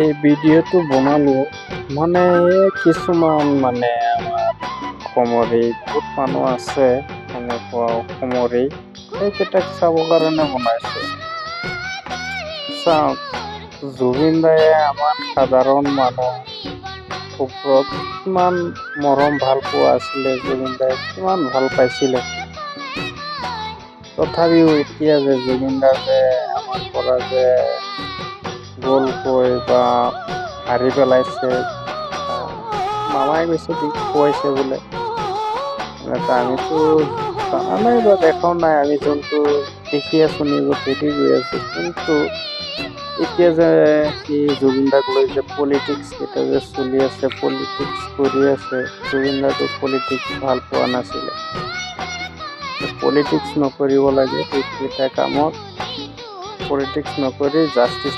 এই ভিডিঅ'টো বনালো মানে কিছুমান আমাৰ অসমৰে বহুত মানুহ আছে এনেকুৱা অসমৰে সেইকেইটাক চাবৰ কাৰণে বনাইছোঁ। চাওক, জুবিন দায়ে আমাৰ সাধাৰণ মানুহ ওপৰত কিমান মৰম ভাল পোৱা আছিলে, জুবিন দায়ে কিমান ভাল পাইছিলে। তথাপিও এতিয়া যে জুবিন দা যে আমাৰ পৰা যে গ'লকৈ বা হাৰি পেলাইছে, মামাই কৈছে খুৱাইছে বোলে। আমিতো জানা নাই বা দেখাও নাই, আমি যোনটো দেখি আছো নিউজত দেখি গৈ আছো। কিন্তু এতিয়া যে জুবিন দাক লৈ যে পলিটিক্স কেইটা যে চলি আছে, পলিটিক্স কৰি আছে, জুবিন দাটো পলিটিক্স ভাল পোৱা নাছিলে। পলিটিক্স নকৰিব লাগে, এইকেইটা কামত পলিটিক্স নকৰি জাষ্টিছ